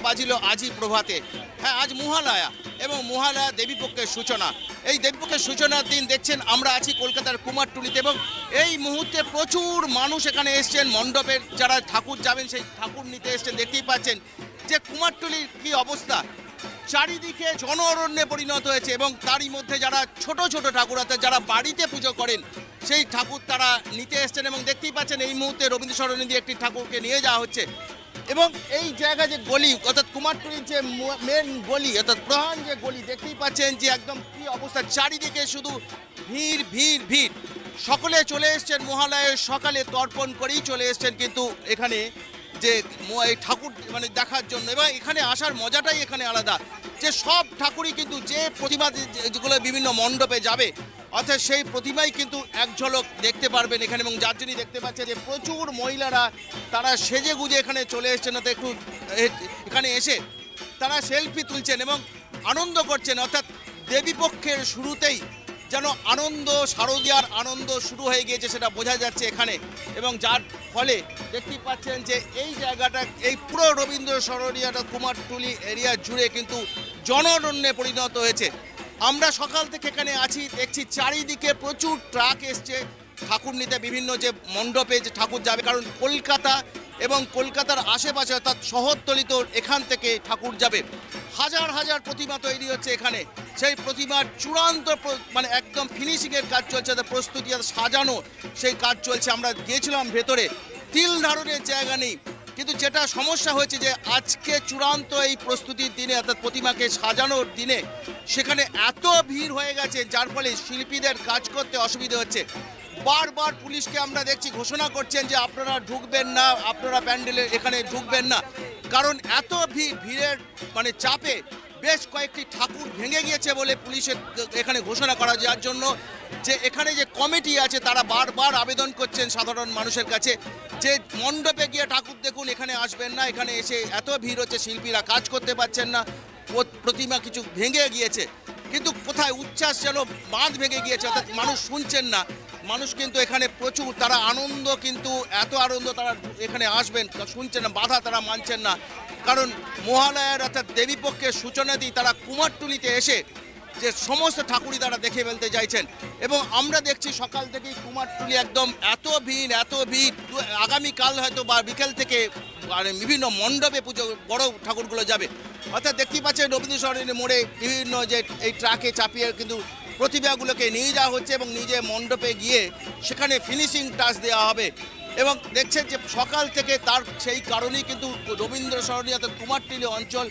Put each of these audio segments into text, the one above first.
বাজিল আজই প্রভাতে। হ্যাঁ, আজ মহালয়া এবং মহালয়া দেবীপক্ষের সূচনা। এই দেবীপক্ষের সূচনার দিন দেখছেন আমরা আছি কলকাতার কুমারটুলিতে এবং এই মুহূর্তে প্রচুর মানুষ এখানে এসছেন মণ্ডপের, যারা ঠাকুর যাবেন সেই ঠাকুর নিতে এসছেন। দেখতেই পাচ্ছেন যে কুমারটুলির কি অবস্থা, চারিদিকে জন অরণ্যে পরিণত হয়েছে এবং তারই মধ্যে যারা ছোট ছোট ঠাকুর আছে, যারা বাড়িতে পুজো করেন সেই ঠাকুর তারা নিতে এসছেন এবং দেখতেই পাচ্ছেন এই মুহূর্তে রবীন্দ্র সরণি দিয়ে একটি ঠাকুরকে নিয়ে যাওয়া হচ্ছে। এবং এই জায়গা যে গলি, অর্থাৎ কুমারটুলির যে মেন গলি, অর্থাৎ প্রধান যে গলি, দেখতেই পাচ্ছেন যে একদম কি অবস্থা, চারিদিকে শুধু ভিড় ভিড় ভিড়। সকলে চলে এসছেন মহালয়ের সকালে তর্পণ করেই চলে এসছেন কিন্তু এখানে যে এই ঠাকুর মানে দেখার জন্য। এবং এখানে আসার মজাটাই এখানে আলাদা, যে সব ঠাকুরই কিন্তু যে প্রতিমা যেগুলো বিভিন্ন মণ্ডপে যাবে অর্থাৎ সেই প্রতিমাই কিন্তু এক ঝলক দেখতে পারবেন এখানে। এবং যার জন্যই দেখতে পাচ্ছে যে প্রচুর মহিলারা তারা সেজে গুজে এখানে চলে এসছেন, অর্থাৎ একটু এখানে এসে তারা সেলফি তুলছেন এবং আনন্দ করছেন। অর্থাৎ দেবীপক্ষের শুরুতেই যেন আনন্দ, শারদীয়ার আনন্দ শুরু হয়ে গিয়েছে সেটা বোঝা যাচ্ছে এখানে। এবং যার ফলে দেখতেই পাচ্ছেন যে এই জায়গাটা, এই পুরো রবীন্দ্র সরণিয়াটা কুমারটুলি এরিয়া জুড়ে কিন্তু জনঅরণ্যে পরিণত হয়েছে। আমরা সকাল থেকে এখানে আছি, দেখছি চারিদিকে প্রচুর ট্রাক এসছে ঠাকুর নিতে, বিভিন্ন যে মণ্ডপে যে ঠাকুর যাবে। কারণ কলকাতা এবং কলকাতার আশেপাশে অর্থাৎ শহরতলিতে এখান থেকে ঠাকুর যাবে। হাজার হাজার প্রতিমা তৈরি হচ্ছে এখানে, সেই প্রতিমার চূড়ান্ত মানে একদম ফিনিশিংয়ের কাজ চলছে, প্রস্তুতি সাজানো সেই কাজ চলছে। আমরা গিয়েছিলাম ভেতরে, তিল ধারণের জায়গা নেই। কিন্তু যেটা সমস্যা হয়েছে যে আজকে চূড়ান্ত এই প্রস্তুতির দিনে অর্থাৎ প্রতিমাকে সাজানোর দিনে সেখানে এত ভিড় হয়ে গেছে যার ফলে শিল্পীদের কাজ করতে অসুবিধা হচ্ছে। বারবার পুলিশকে আমরা দেখছি ঘোষণা করছেন যে আপনারা ঢুকবেন না, আপনারা প্যান্ডেলে এখানে ঢুকবেন না। কারণ এত ভিড়ের মানে চাপে বেশ কয়েকটি ঠাকুর ভেঙে গিয়েছে বলে পুলিশের এখানে ঘোষণা করা, যার জন্য যে এখানে যে কমিটি আছে তারা বারবার আবেদন করছেন সাধারণ মানুষের কাছে যে মণ্ডপে গিয়ে ঠাকুর দেখুন, এখানে আসবেন না, এখানে এসে এত ভিড় হচ্ছে, শিল্পীরা কাজ করতে পারছেন না, প্রতিমা কিছু ভেঙে গিয়েছে। কিন্তু কোথায় উচ্ছ্বাস যেন বাঁধ ভেঙে গিয়েছে, অর্থাৎ মানুষ শুনছেন না। মানুষ কিন্তু এখানে প্রচুর, তারা আনন্দ, কিন্তু এত আনন্দ তারা এখানে আসবেন শুনছেন না, বাধা তারা মানছেন না। কারণ মহালয়ার অর্থাৎ দেবীপক্ষের সূচনা দিয়ে তারা কুমারটুলিতে এসে যে সমস্ত ঠাকুরই তারা দেখে ফেলতে চাইছেন। এবং আমরা দেখছি সকাল থেকেই কুমারটুলি একদম এত ভিড় এত ভিড়। আগামীকাল হয়তো বা বিকেল থেকে মানে বিভিন্ন মণ্ডপে পুজো বড় ঠাকুরগুলো যাবে। অর্থাৎ দেখতেই পাচ্ছেন রবীন্দ্র সরণি মোড়ে বিভিন্ন যে এই ট্রাকে চাপিয়ে কিন্তু প্রতিমাগুলোকে নিয়ে যাওয়া হচ্ছে এবং নিজে মণ্ডপে গিয়ে সেখানে ফিনিশিং টাচ দেওয়া হবে। এবং দেখছেন যে সকাল থেকে তার সেই কারণেই কিন্তু রবীন্দ্র সরণি অর্থাৎ কুমারটুলি অঞ্চল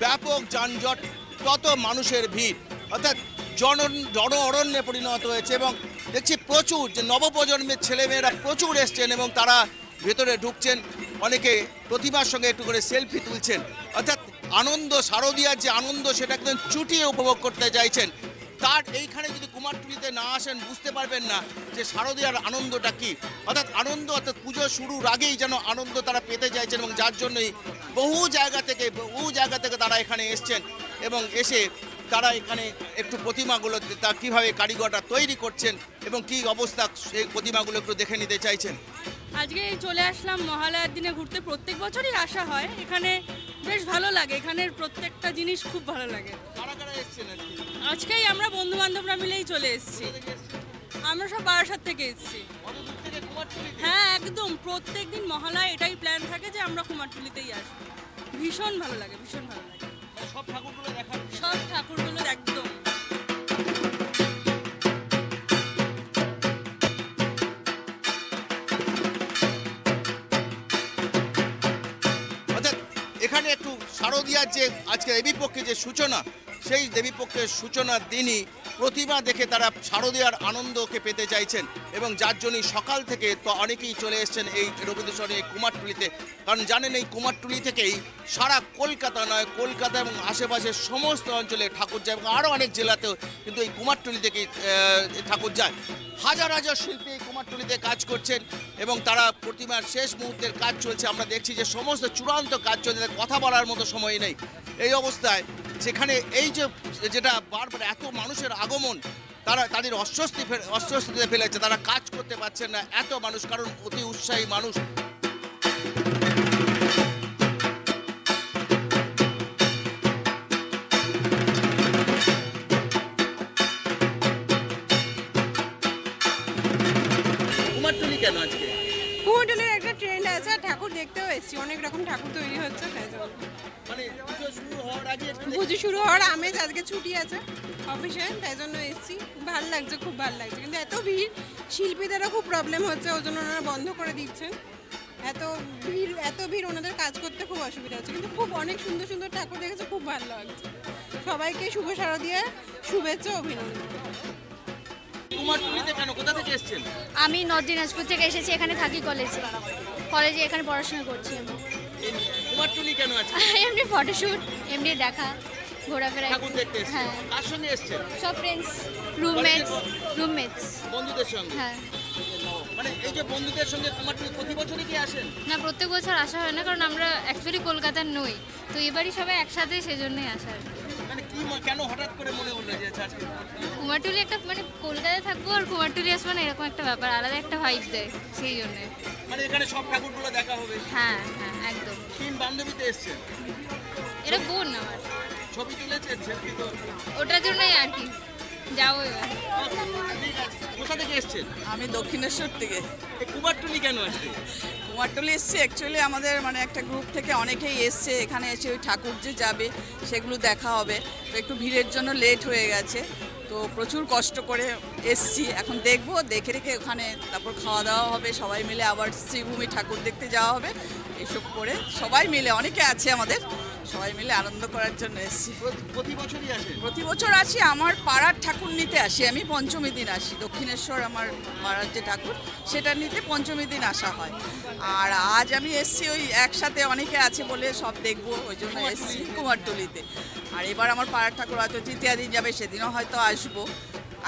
ব্যাপক যানজট, তত মানুষের ভিড়, অর্থাৎ জন অরণ্যে পরিণত হয়েছে। এবং দেখছি প্রচুর যে নবপ্রজন্মের ছেলেমেয়েরা প্রচুর এসছেন এবং তারা ভেতরে ঢুকছেন, অনেকে প্রতিমার সঙ্গে একটু করে সেলফি তুলছেন। অর্থাৎ আনন্দ, শারদীয়ার যে আনন্দ সেটা একদম চুটিয়ে উপভোগ করতে চাইছেন। তার এইখানে যদি কুমারটুলিতে না আসেন বুঝতে পারবেন না যে শারদীয়ার আনন্দটা কী। অর্থাৎ আনন্দ, অর্থাৎ পুজো শুরুর আগেই যেন আনন্দ তারা পেতে চাইছেন এবং যার জন্যই বহু জায়গা থেকে তারা এখানে এসছেন এবং এসে তারা এখানে একটু প্রতিমাগুলো তা কীভাবে কারিগররা তৈরি করছেন এবং কী অবস্থা সেই প্রতিমাগুলো একটু দেখে নিতে চাইছেন। আজকে চলে আসলাম মহালয়ার দিনে ঘুরতে, প্রত্যেক বছরই আসা হয়, এখানে বেশ ভালো লাগে, এখানের প্রত্যেকটা জিনিস খুব ভালো লাগে। আজকেই আমরা বন্ধু বান্ধবরা মিলেই চলে এসেছি, আমরা সব বারাসাত থেকে এসেছি। হ্যাঁ একদম, প্রত্যেক দিন মহালয়া এটাই প্ল্যান থাকে যে আমরা কুমারটুলিতেই আসবো। ভীষণ ভালো লাগে, ভীষণ ভালো লাগে। সব ঠাকুরগুলো একদম। অর্থাৎ এখানে একটু শারদীয়ার যে আজকে দেবীপক্ষে যে সূচনা, সেই দেবীপক্ষের সূচনার দিনই প্রতিমা দেখে তারা শারদীয়ার আনন্দকে পেতে চাইছেন এবং যার জন্যই সকাল থেকে তো অনেকেই চলে এসছেন এই রবীন্দ্র সরণি এই কুমারটুলিতে। কারণ জানেন এই কুমারটুলি থেকেই সারা কলকাতা নয়, কলকাতা এবং আশেপাশের সমস্ত অঞ্চলে ঠাকুর যায় এবং আরও অনেক জেলাতেও কিন্তু এই কুমারটুলি থেকেই ঠাকুর যায়। হাজার হাজার শিল্পী এই কুমারটুলিতে কাজ করছেন এবং তারা প্রতিমার শেষ মুহূর্তের কাজ চলছে। আমরা দেখছি যে সমস্ত চূড়ান্ত কাজ চলছে, কথা বলার মতো সময় নেই। এই অবস্থায় সেখানে এই যে যেটা বারবার এত মানুষের আগমন, তারা তাদের অস্বস্তিতে ফেলেছে, তারা কাজ করতে পারছেন না এত মানুষ, কারণ অতি উৎসাহী মানুষ। কেন আজকে? কুমারটুলির একটা ট্রেন্ড আছে, আর ঠাকুর দেখতেও এসেছি, অনেক রকম ঠাকুর তৈরি হচ্ছে, তাই জন্য। মানে পুজো শুরু হওয়ার আগে পুজো শুরু হওয়ার আমেজ, আজকে ছুটি আছে অফিসে, তাই জন্য এসেছি। ভালো লাগছে, খুব ভালো লাগছে, কিন্তু এত ভিড়, শিল্পীদেরও খুব প্রবলেম হচ্ছে, ওই জন্য ওনারা বন্ধ করে দিচ্ছেন। এত ভিড় ওনাদের কাজ করতে খুব অসুবিধা হচ্ছে, কিন্তু খুব অনেক সুন্দর সুন্দর ঠাকুর দেখেছে, খুব ভালো লাগছে। সবাইকে শুভ শারদীয়া শুভেচ্ছা, অভিনন্দন। কুমারটুলিতে কেন, কোথা থেকে এসেছেন? আমি নর্থ দিনাজপুর থেকে এসেছি, এখানে থাকি কলেজে এখানে পড়াশোনা করছি আমি। কুমারটুলি কেন আছে? এমনি ফটোশুট, এমনি দেখা, ঘোরাফেরা। ঠাকুর দেখতে এসেছেন? হ্যাঁ। কার সঙ্গে এসেছেন? সব ফ্রেন্ডস, রুমমেটস। বন্ধুদের সঙ্গে? হ্যাঁ। মানে এই যে বন্ধুদের সঙ্গে কুমারটুলি প্রতি বছরই কি আসেন? না, প্রত্যেক বছর আসা হয় না, কারণ আমরা অ্যাকচুয়ালি কলকাতার নই, তো এবারই সবাই একসাথে, সেজন্যই আসা হয়। মানে কি কেন হঠাৎ করে মনে হলো যে আজকে কুমারটুলি একটা, মানে কলকাতায় থাকবো আর কুমারটুলি আসবো না, এরকম একটা ব্যাপার, আলাদা একটা ভাইব দেয়, সেই জন্য। মানে এখানে সব ঠাকুরগুলো দেখা হবে? হ্যাঁ হ্যাঁ, একদম। তিন বান্ধবীতে এসেছেন? এটা বোন আমার। ছবি তুলেছেন? সেলফি তো? ওটার জন্যই আর কি যাবো এবার। ঠিক আছে। কোথা থেকে এসেছেন? আমি দক্ষিণেশ্বর থেকে। এই কুমারটুলি কেন আসছে? কুমারটুলি এসছে অ্যাকচুয়ালি আমাদের মানে একটা গ্রুপ থেকে অনেকেই এসছে, এখানে এসে ওই ঠাকুর যে যাবে সেগুলো দেখা হবে, তো একটু ভিড়ের জন্য লেট হয়ে গেছে, তো প্রচুর কষ্ট করে এসছি, এখন দেখবো, দেখে রেখে ওখানে তারপর খাওয়া দাওয়া হবে, সবাই মিলে আবার শ্রীভূমি ঠাকুর দেখতে যাওয়া হবে, এইসব করে সবাই মিলে, অনেকে আছে আমাদের, সবাই মিলে আনন্দ করার জন্য এসছি। প্রতি বছরই আসেন? প্রতি বছর আসি, আমার পাড়ার ঠাকুর নিতে আসি, আমি পঞ্চমী দিন আসি, দক্ষিণেশ্বর আমার পাড়ার যে ঠাকুর সেটা নিতে পঞ্চমী দিন আসা হয়। আর আজ আমি এসছি ওই একসাথে অনেকে আছে বলে সব দেখবো, ওই জন্য এসছি কুমারটুলিতে। আর এবার আমার পাড়ার ঠাকুর হয়তো তৃতীয় দিন যাবে, সেদিনও হয়তো আসবো,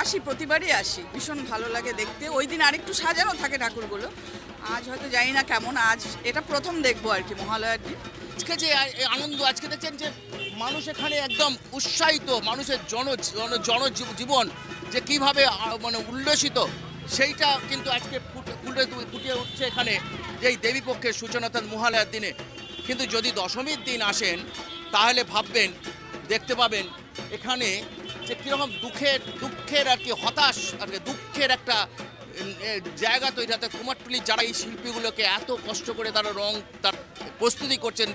আসি, প্রতিবারই আসি, ভীষণ ভালো লাগে দেখতে। ওই দিন আরেকটু সাজানো থাকে ঠাকুরগুলো, আজ হয়তো জানি না কেমন, আজ এটা প্রথম দেখবো আর কি, মহালয়ার দিন। আজকে যে আনন্দ, আজকে দেখছেন যে মানুষ এখানে একদম উৎসাহিত, মানুষের জনজীবন যে কিভাবে মানে উল্লসিত, সেইটা কিন্তু আজকে ফুটিয়ে উঠছে এখানে, যে এই দেবীপক্ষের সূচনা অর্থাৎ মহালয়ার দিনে। কিন্তু যদি দশমীর দিন আসেন তাহলে ভাববেন, দেখতে পাবেন এখানে যে কীরকম দুঃখের আর কি, হতাশ আর কি, দুঃখের একটা জায়গা তৈরি হয়। কুমারটুলি যারা এই শিল্পীগুলোকে এত কষ্ট করে তারা তার প্রস্তুতি করছেন,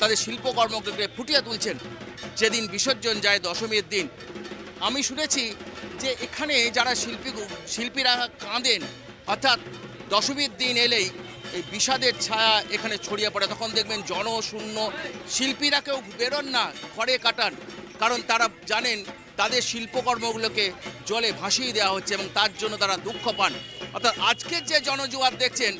তাদের শিল্পকর্মকে ফুটিয়ে তুলছেন, যেদিন বিসর্জন যায় দশমীর দিন, আমি শুনেছি যে এখানে যারা শিল্পীরা কাঁদেন, অর্থাৎ দশমীর দিন এলেই এই বিষাদের ছায়া এখানে ছড়িয়ে পড়ে, তখন দেখবেন জনশূন্য, শিল্পীরা কেউ বেরোন না, ঘরে কাটান, কারণ তারা জানেন তাদের শিল্পকর্মগুলোকে জলে ভাসিয়ে দেওয়া হচ্ছে এবং তার জন্য তারা দুঃখ পান। অর্থাৎ আজকের যে জনজোয়ার দেখছেন,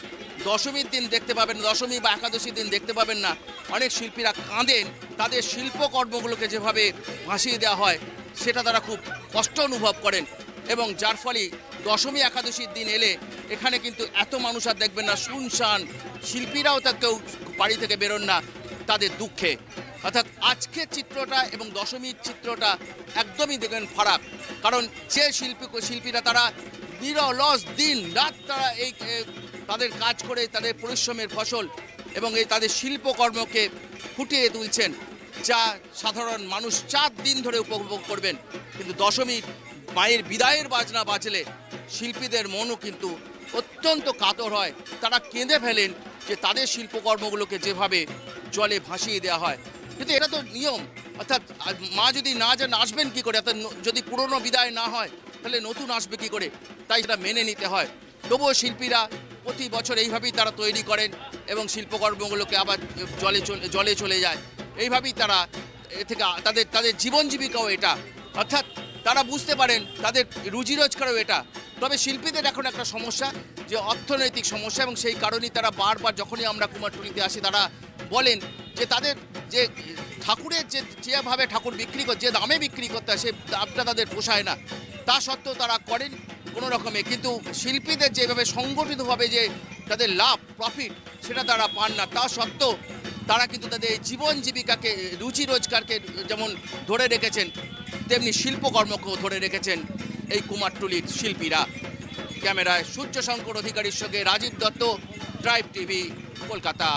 দশমীর দিন দেখতে পাবেন, দশমী বা একাদশীর দিন দেখতে পাবেন না, অনেক শিল্পীরা কাঁদেন, তাদের শিল্পকর্মগুলোকে যেভাবে ভাসিয়ে দেওয়া হয় সেটা তারা খুব কষ্ট অনুভব করেন, এবং যার ফলে দশমী একাদশীর দিন এলে এখানে কিন্তু এত মানুষ আর দেখবেন না, শুনশান, শিল্পীরাও তা কেউ বাড়ি থেকে বেরোন না তাদের দুঃখে। অর্থাৎ আজকের চিত্রটা এবং দশমীর চিত্রটা একদমই দেখবেন ফারাক, কারণ যে শিল্পীরা তারা নিরলস দিন রাত তারা এই তাদের কাজ করে তাদের পরিশ্রমের ফসল এবং এই তাদের শিল্পকর্মকে ফুটিয়ে তুলছেন, যা সাধারণ মানুষ 4 দিন ধরে উপভোগ করবেন। কিন্তু দশমীর মায়ের বিদায়ের বাজনা বাজলে শিল্পীদের মনও কিন্তু অত্যন্ত কাতর হয়, তারা কেঁদে ফেলেন যে তাদের শিল্পকর্মগুলোকে যেভাবে জলে ভাসিয়ে দেওয়া হয়। কিন্তু এটা তো নিয়ম, অর্থাৎ মা যদি না যান আসবেন কী করে, অর্থাৎ যদি পুরনো বিদায় না হয় তাহলে নতুন আসবে কী করে, তাই সেটা মেনে নিতে হয়। তবুও শিল্পীরা প্রতি বছর এইভাবেই তারা তৈরি করেন এবং শিল্পকর্মগুলোকে আবার জলে চলে যায়, এইভাবেই তারা এ থেকে তাদের জীবন জীবিকাও এটা, অর্থাৎ তারা বুঝতে পারেন তাদের রুজি রোজগারও এটা। তবে শিল্পীদের এখন একটা সমস্যা, যে অর্থনৈতিক সমস্যা, এবং সেই কারণেই তারা বারবার যখনই আমরা কুমারটুলিতে আসি তারা বলেন যে তাদের যে ঠাকুরের যেভাবে ঠাকুর বিক্রি যে দামে বিক্রি করতে হয় সে দামটা তাদের পোষায় না, তা সত্ত্বেও তারা করেন কোনো রকমে, কিন্তু শিল্পীদের যেভাবে সংগঠিতভাবে যে তাদের লাভ প্রফিট সেটা তারা পান না, তা সত্ত্বেও তারা কিন্তু তাদের জীবন জীবিকাকে রুজি রোজগারকে যেমন ধরে রেখেছেন তেমনি শিল্পকর্মকেও ধরে রেখেছেন এই কুমারটুলির শিল্পীরা। ক্যামেরায় সূর্যশঙ্কর অধিকারীর সঙ্গে রাজীব দত্ত, ট্রাইব টিভি, কলকাতা।